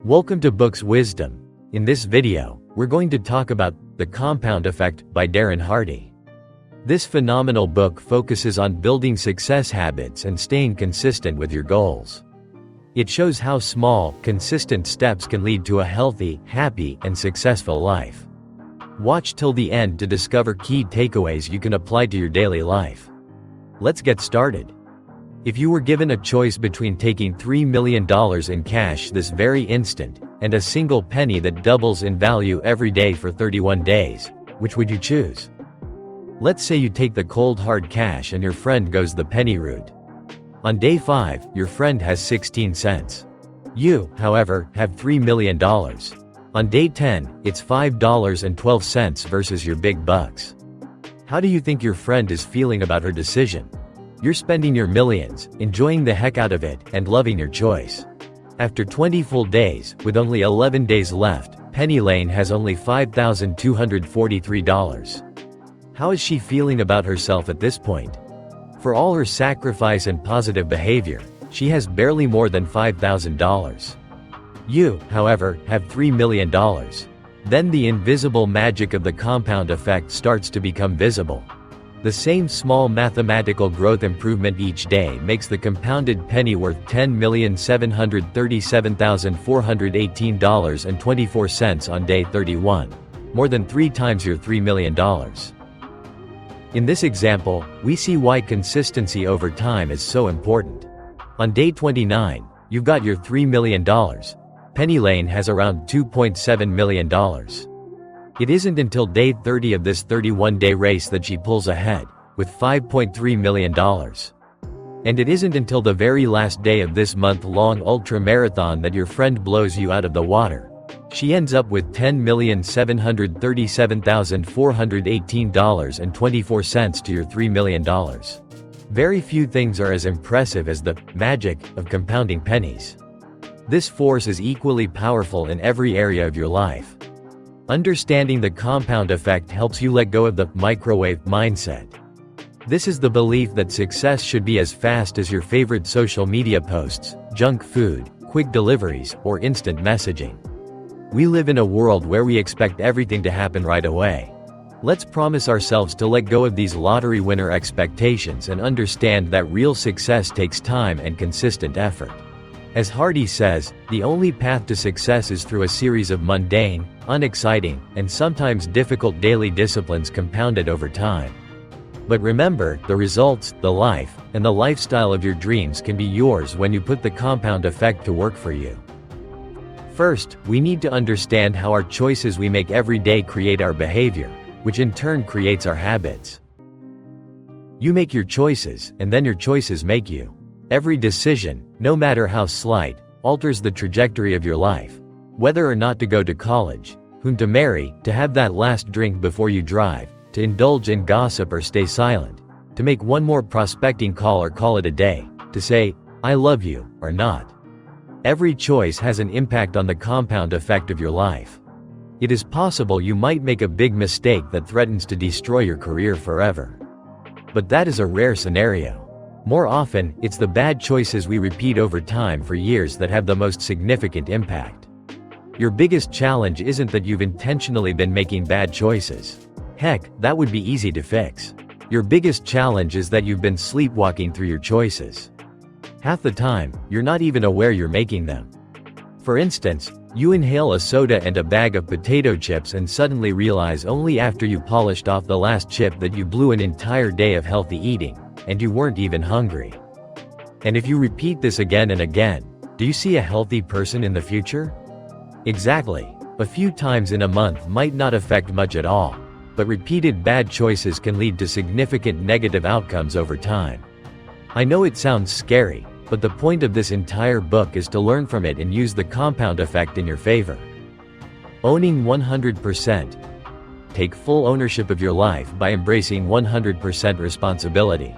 Welcome to Books Wisdom. In this video, we're going to talk about The Compound Effect by Darren Hardy. This phenomenal book focuses on building success habits and staying consistent with your goals. It shows how small, consistent steps can lead to a healthy, happy, and successful life. Watch till the end to discover key takeaways you can apply to your daily life. Let's get started. If you were given a choice between taking $3 million in cash this very instant, and a single penny that doubles in value every day for 31 days, which would you choose? Let's say you take the cold hard cash and your friend goes the penny route. On day 5, your friend has 16 cents. You, however, have $3 million. On day 10, it's $5.12 versus your big bucks. How do you think your friend is feeling about her decision? You're spending your millions, enjoying the heck out of it, and loving your choice. After 20 full days, with only 11 days left, Penny Lane has only $5,243. How is she feeling about herself at this point? For all her sacrifice and positive behavior, she has barely more than $5,000. You, however, have $3 million. Then the invisible magic of the compound effect starts to become visible. The same small mathematical growth improvement each day makes the compounded penny worth $10,737,418.24 on day 31, more than 3 times your $3 million. In this example, we see why consistency over time is so important. On day 29, you've got your $3 million. Penny Lane has around $2.7 million. It isn't until day 30 of this 31-day race that she pulls ahead, with $5.3 million. And it isn't until the very last day of this month-long ultra-marathon that your friend blows you out of the water. She ends up with $10,737,418.24 to your $3 million. Very few things are as impressive as the magic of compounding pennies. This force is equally powerful in every area of your life. Understanding the compound effect helps you let go of the microwave mindset. This is the belief that success should be as fast as your favorite social media posts, junk food, quick deliveries, or instant messaging. We live in a world where we expect everything to happen right away. Let's promise ourselves to let go of these lottery winner expectations and understand that real success takes time and consistent effort. As Hardy says, the only path to success is through a series of mundane, unexciting, and sometimes difficult daily disciplines compounded over time. But remember, the results, the life, and the lifestyle of your dreams can be yours when you put the compound effect to work for you. First, we need to understand how our choices we make every day create our behavior, which in turn creates our habits. You make your choices, and then your choices make you. Every decision, no matter how slight, alters the trajectory of your life. Whether or not to go to college, whom to marry, to have that last drink before you drive, to indulge in gossip or stay silent, to make one more prospecting call or call it a day, to say, "I love you," or not. Every choice has an impact on the compound effect of your life. It is possible you might make a big mistake that threatens to destroy your career forever. But that is a rare scenario. More often, it's the bad choices we repeat over time for years that have the most significant impact. Your biggest challenge isn't that you've intentionally been making bad choices. Heck, that would be easy to fix. Your biggest challenge is that you've been sleepwalking through your choices. Half the time, you're not even aware you're making them. For instance, you inhale a soda and a bag of potato chips and suddenly realize only after you polished off the last chip that you blew an entire day of healthy eating, and you weren't even hungry. And if you repeat this again and again, do you see a healthy person in the future? Exactly. A few times in a month might not affect much at all, but repeated bad choices can lead to significant negative outcomes over time. I know it sounds scary, but the point of this entire book is to learn from it and use the compound effect in your favor. Owning 100%. Take full ownership of your life by embracing 100% responsibility.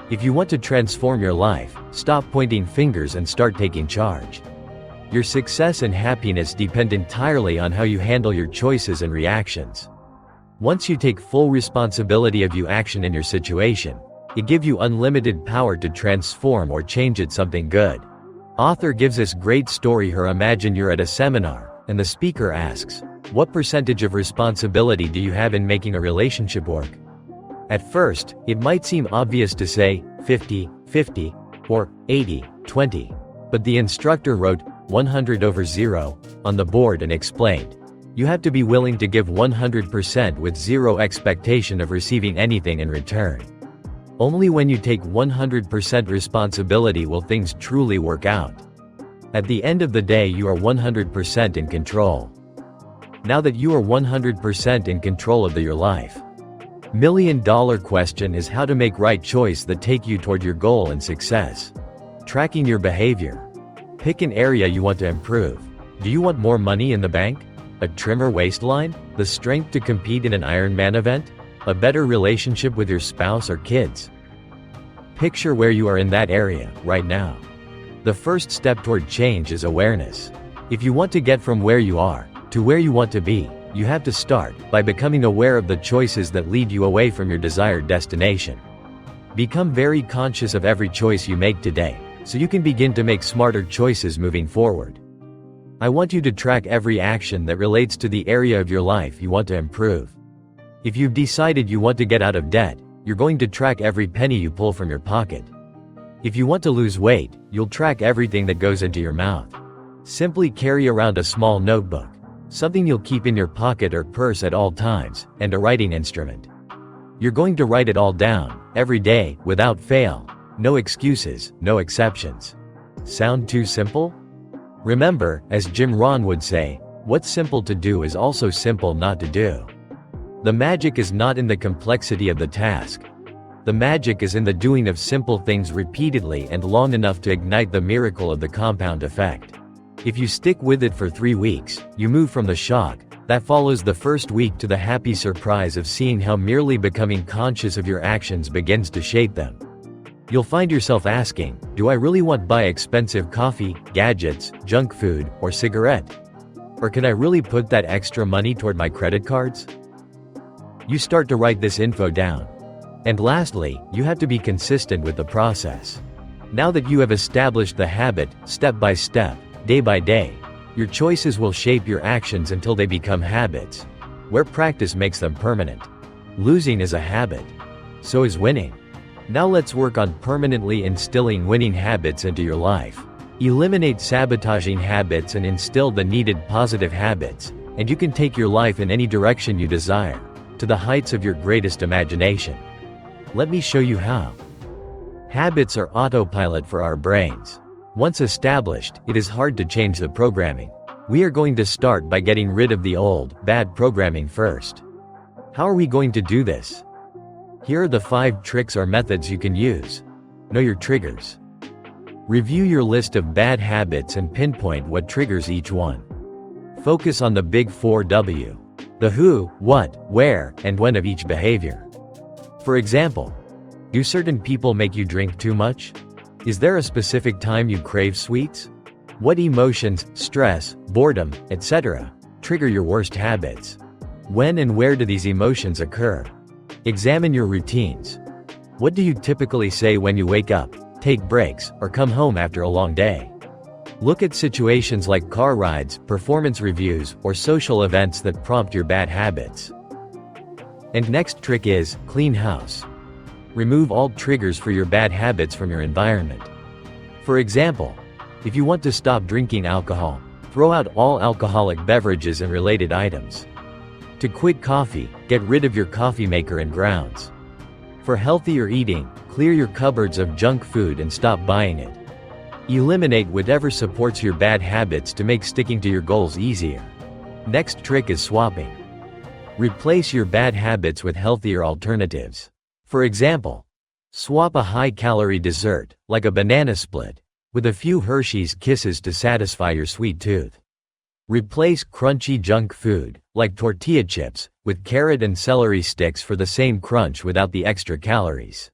If you want to transform your life, stop pointing fingers and start taking charge. Your success and happiness depend entirely on how you handle your choices and reactions. Once you take full responsibility of your action in your situation, it gives you unlimited power to transform or change it something good. Author gives this great story her. Imagine you're at a seminar, and the speaker asks, what percentage of responsibility do you have in making a relationship work? At first, it might seem obvious to say, 50-50, or 80-20. But the instructor wrote, 100/0, on the board and explained, you have to be willing to give 100% with zero expectation of receiving anything in return. Only when you take 100% responsibility will things truly work out. At the end of the day, you are 100% in control. Now that you are 100% in control of your life, $1,000,000 question is how to make right choice that take you toward your goal and success. Tracking your behavior. Pick an area you want to improve. Do you want more money in the bank? A trimmer waistline? The strength to compete in an Ironman event? A better relationship with your spouse or kids? Picture where you are in that area, right now. The first step toward change is awareness. If you want to get from where you are to where you want to be, you have to start by becoming aware of the choices that lead you away from your desired destination. Become very conscious of every choice you make today, so you can begin to make smarter choices moving forward. I want you to track every action that relates to the area of your life you want to improve. If you've decided you want to get out of debt, you're going to track every penny you pull from your pocket. If you want to lose weight, you'll track everything that goes into your mouth. Simply carry around a small notebook, something you'll keep in your pocket or purse at all times, and a writing instrument. You're going to write it all down, every day, without fail. No excuses, no exceptions. Sound too simple? Remember, as Jim Rohn would say, what's simple to do is also simple not to do. The magic is not in the complexity of the task. The magic is in the doing of simple things repeatedly and long enough to ignite the miracle of the compound effect. If you stick with it for 3 weeks, you move from the shock that follows the first week to the happy surprise of seeing how merely becoming conscious of your actions begins to shape them. You'll find yourself asking, do I really want to buy expensive coffee, gadgets, junk food, or cigarette? Or can I really put that extra money toward my credit cards? You start to write this info down. And lastly, you have to be consistent with the process. Now that you have established the habit, step by step, day by day, your choices will shape your actions until they become habits, where practice makes them permanent. Losing is a habit. So is winning. Now let's work on permanently instilling winning habits into your life. Eliminate sabotaging habits and instill the needed positive habits, and you can take your life in any direction you desire, to the heights of your greatest imagination. Let me show you how. Habits are autopilot for our brains. Once established, it is hard to change the programming. We are going to start by getting rid of the old, bad programming first. How are we going to do this? Here are the 5 tricks or methods you can use. Know your triggers. Review your list of bad habits and pinpoint what triggers each one. Focus on the big 4 W. The who, what, where, and when of each behavior. For example, do certain people make you drink too much? Is there a specific time you crave sweets? What emotions, stress, boredom, etc., trigger your worst habits? When and where do these emotions occur? Examine your routines. What do you typically say when you wake up, take breaks, or come home after a long day? Look at situations like car rides, performance reviews, or social events that prompt your bad habits. And next trick is, clean house. Remove all triggers for your bad habits from your environment. For example, if you want to stop drinking alcohol, throw out all alcoholic beverages and related items. To quit coffee, get rid of your coffee maker and grounds. For healthier eating, clear your cupboards of junk food and stop buying it. Eliminate whatever supports your bad habits to make sticking to your goals easier. Next trick is swapping. Replace your bad habits with healthier alternatives. For example, swap a high-calorie dessert, like a banana split, with a few Hershey's Kisses to satisfy your sweet tooth. Replace crunchy junk food, like tortilla chips, with carrot and celery sticks for the same crunch without the extra calories.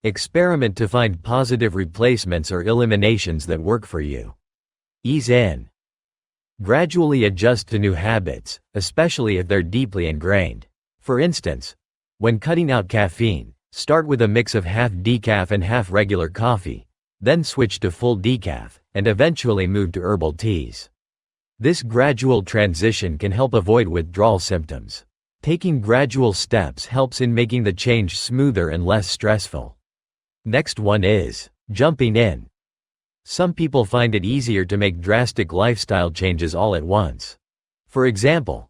Experiment to find positive replacements or eliminations that work for you. Ease in. Gradually adjust to new habits, especially if they're deeply ingrained. For instance, when cutting out caffeine, start with a mix of half decaf and half regular coffee, then switch to full decaf, and eventually moved to herbal teas. This gradual transition can help avoid withdrawal symptoms. Taking gradual steps helps in making the change smoother and less stressful. Next one is jumping in. Some people find it easier to make drastic lifestyle changes all at once. For example,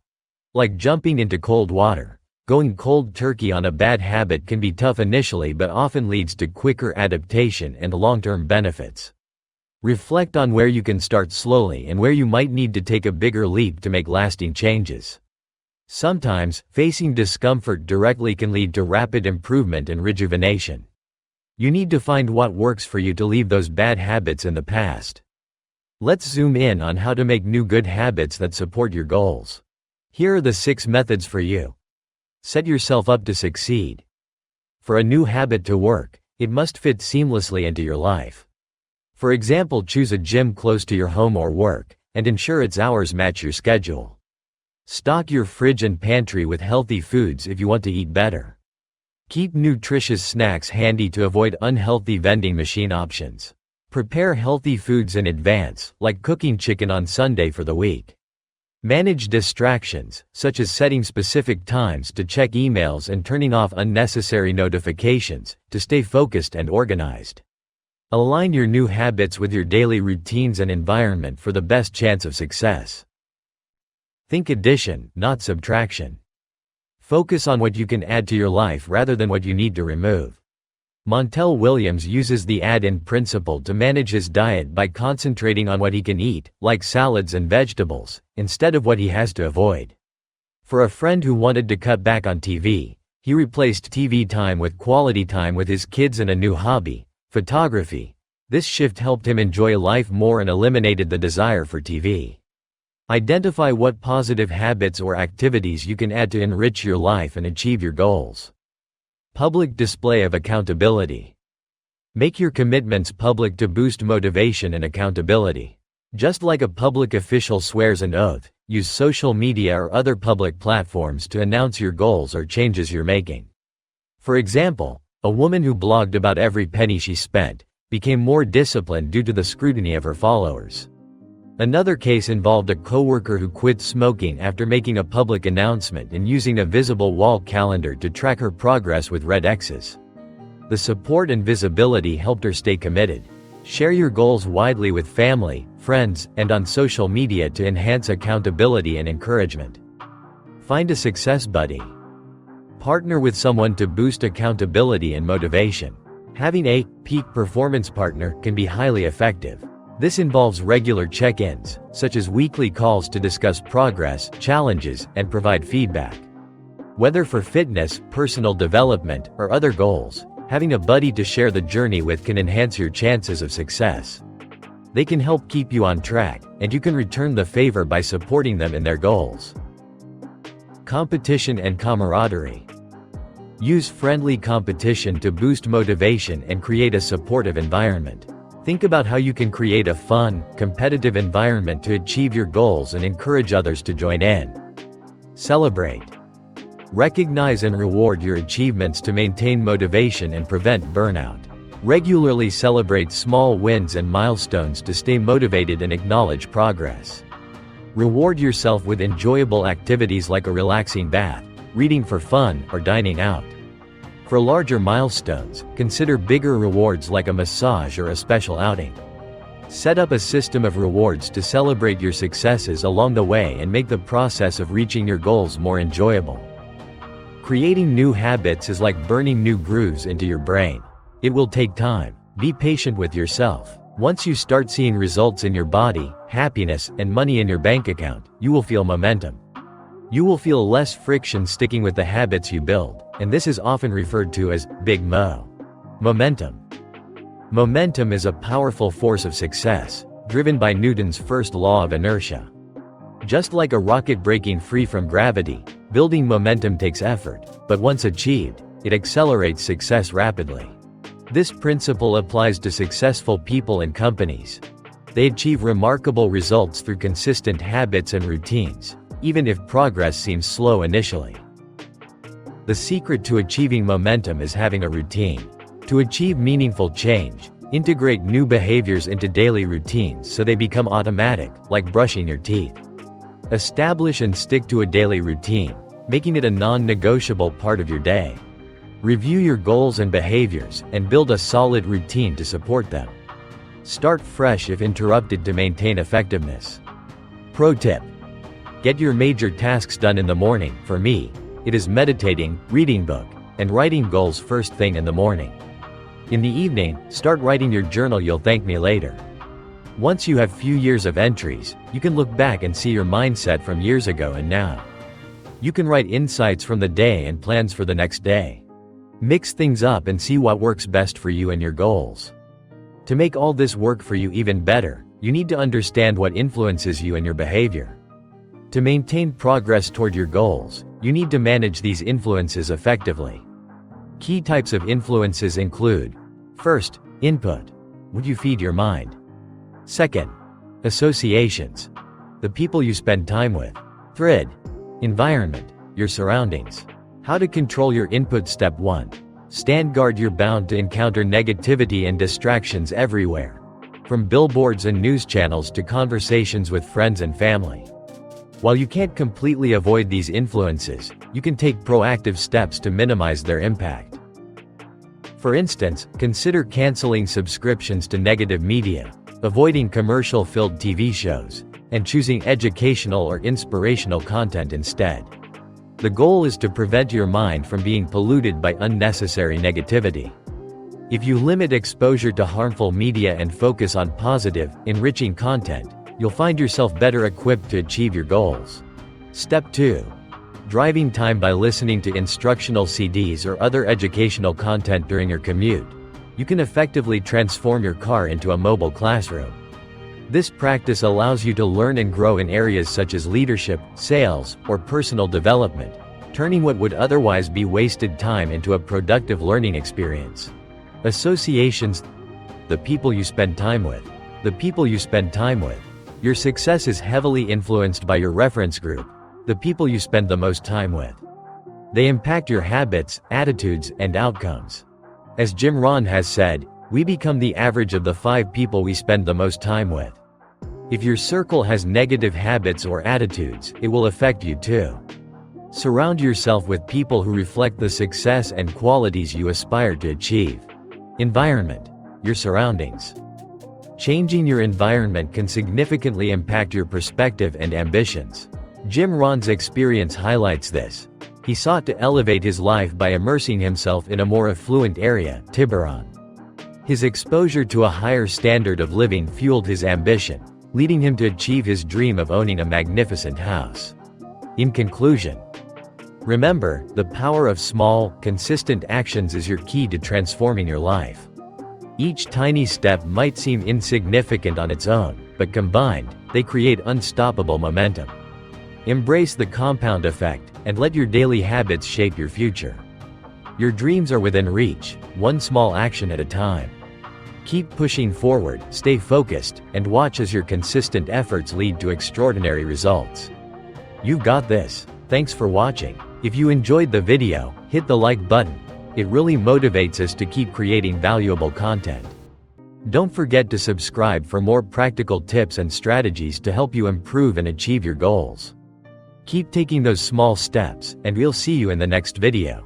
like jumping into cold water. Going cold turkey on a bad habit can be tough initially but often leads to quicker adaptation and long-term benefits. Reflect on where you can start slowly and where you might need to take a bigger leap to make lasting changes. Sometimes, facing discomfort directly can lead to rapid improvement and rejuvenation. You need to find what works for you to leave those bad habits in the past. Let's zoom in on how to make new good habits that support your goals. Here are the 6 methods for you. Set yourself up to succeed. For a new habit to work, it must fit seamlessly into your life. For example, choose a gym close to your home or work, and ensure its hours match your schedule. Stock your fridge and pantry with healthy foods if you want to eat better. Keep nutritious snacks handy to avoid unhealthy vending machine options. Prepare healthy foods in advance, like cooking chicken on Sunday for the week. Manage distractions, such as setting specific times to check emails and turning off unnecessary notifications, to stay focused and organized. Align your new habits with your daily routines and environment for the best chance of success. Think addition, not subtraction. Focus on what you can add to your life rather than what you need to remove. Montel Williams uses the add-in principle to manage his diet by concentrating on what he can eat, like salads and vegetables, instead of what he has to avoid. For a friend who wanted to cut back on TV, he replaced TV time with quality time with his kids and a new hobby, photography. This shift helped him enjoy life more and eliminated the desire for TV. Identify what positive habits or activities you can add to enrich your life and achieve your goals. Public display of accountability. Make your commitments public to boost motivation and accountability. Just like a public official swears an oath, use social media or other public platforms to announce your goals or changes you're making. For example, a woman who blogged about every penny she spent became more disciplined due to the scrutiny of her followers. Another case involved a coworker who quit smoking after making a public announcement and using a visible wall calendar to track her progress with red X's. The support and visibility helped her stay committed. Share your goals widely with family, friends, and on social media to enhance accountability and encouragement. Find a success buddy. Partner with someone to boost accountability and motivation. Having a peak performance partner can be highly effective. This involves regular check-ins, such as weekly calls to discuss progress, challenges, and provide feedback. Whether for fitness, personal development, or other goals, having a buddy to share the journey with can enhance your chances of success. They can help keep you on track, and you can return the favor by supporting them in their goals. Competition and camaraderie. Use friendly competition to boost motivation and create a supportive environment. Think about how you can create a fun, competitive environment to achieve your goals and encourage others to join in. Celebrate. Recognize and reward your achievements to maintain motivation and prevent burnout. Regularly celebrate small wins and milestones to stay motivated and acknowledge progress. Reward yourself with enjoyable activities like a relaxing bath, reading for fun, or dining out. For larger milestones, consider bigger rewards like a massage or a special outing. Set up a system of rewards to celebrate your successes along the way and make the process of reaching your goals more enjoyable. Creating new habits is like burning new grooves into your brain. It will take time. Be patient with yourself. Once you start seeing results in your body, happiness, and money in your bank account, you will feel momentum. You will feel less friction sticking with the habits you build, and this is often referred to as Big Mo. Momentum. Momentum is a powerful force of success, driven by Newton's first law of inertia. Just like a rocket breaking free from gravity, building momentum takes effort, but once achieved, it accelerates success rapidly. This principle applies to successful people and companies. They achieve remarkable results through consistent habits and routines, even if progress seems slow initially. The secret to achieving momentum is having a routine. To achieve meaningful change, Integrate new behaviors into daily routines so they become automatic, like brushing your teeth. Establish and stick to a daily routine, making it a non-negotiable part of your day. Review your goals and behaviors, and build a solid routine to support them. Start fresh if interrupted to maintain effectiveness. Pro tip: get your major tasks done in the morning. For me, it is meditating, reading book, and writing goals first thing in the morning. In the evening, start writing your journal. You'll thank me later. Once you have few years of entries, you can look back and see your mindset from years ago and now. You can write insights from the day and plans for the next day. Mix things up and see what works best for you and your goals. To make all this work for you even better, you need to understand what influences you and your behavior. To maintain progress toward your goals, you need to manage these influences effectively. Key types of influences include: first, input. What you feed your mind. Second, associations. The people you spend time with. Third, environment, your surroundings. How to control your input. Step 1. Stand guard. You're bound to encounter negativity and distractions everywhere. From billboards and news channels to conversations with friends and family. While you can't completely avoid these influences, you can take proactive steps to minimize their impact. For instance, consider canceling subscriptions to negative media, avoiding commercial-filled TV shows, and choosing educational or inspirational content instead. The goal is to prevent your mind from being polluted by unnecessary negativity. If you limit exposure to harmful media and focus on positive, enriching content, you'll find yourself better equipped to achieve your goals. Step 2. Driving time. By listening to instructional CDs or other educational content during your commute, you can effectively transform your car into a mobile classroom. This practice allows you to learn and grow in areas such as leadership, sales, or personal development, turning what would otherwise be wasted time into a productive learning experience. Associations. The people you spend time with. The people you spend time with. Your success is heavily influenced by your reference group, the people you spend the most time with. They impact your habits, attitudes, and outcomes. As Jim Rohn has said, we become the average of the 5 people we spend the most time with. If your circle has negative habits or attitudes, it will affect you too. Surround yourself with people who reflect the success and qualities you aspire to achieve. Environment. Your surroundings. Changing your environment can significantly impact your perspective and ambitions. Jim Rohn's experience highlights this. He sought to elevate his life by immersing himself in a more affluent area, Tiburon. His exposure to a higher standard of living fueled his ambition, leading him to achieve his dream of owning a magnificent house. In conclusion, remember, the power of small, consistent actions is your key to transforming your life. Each tiny step might seem insignificant on its own, but combined, they create unstoppable momentum. Embrace the compound effect, and let your daily habits shape your future. Your dreams are within reach, one small action at a time. Keep pushing forward, stay focused, and watch as your consistent efforts lead to extraordinary results. You've got this. Thanks for watching. If you enjoyed the video, hit the like button. It really motivates us to keep creating valuable content. Don't forget to subscribe for more practical tips and strategies to help you improve and achieve your goals. Keep taking those small steps, and we'll see you in the next video.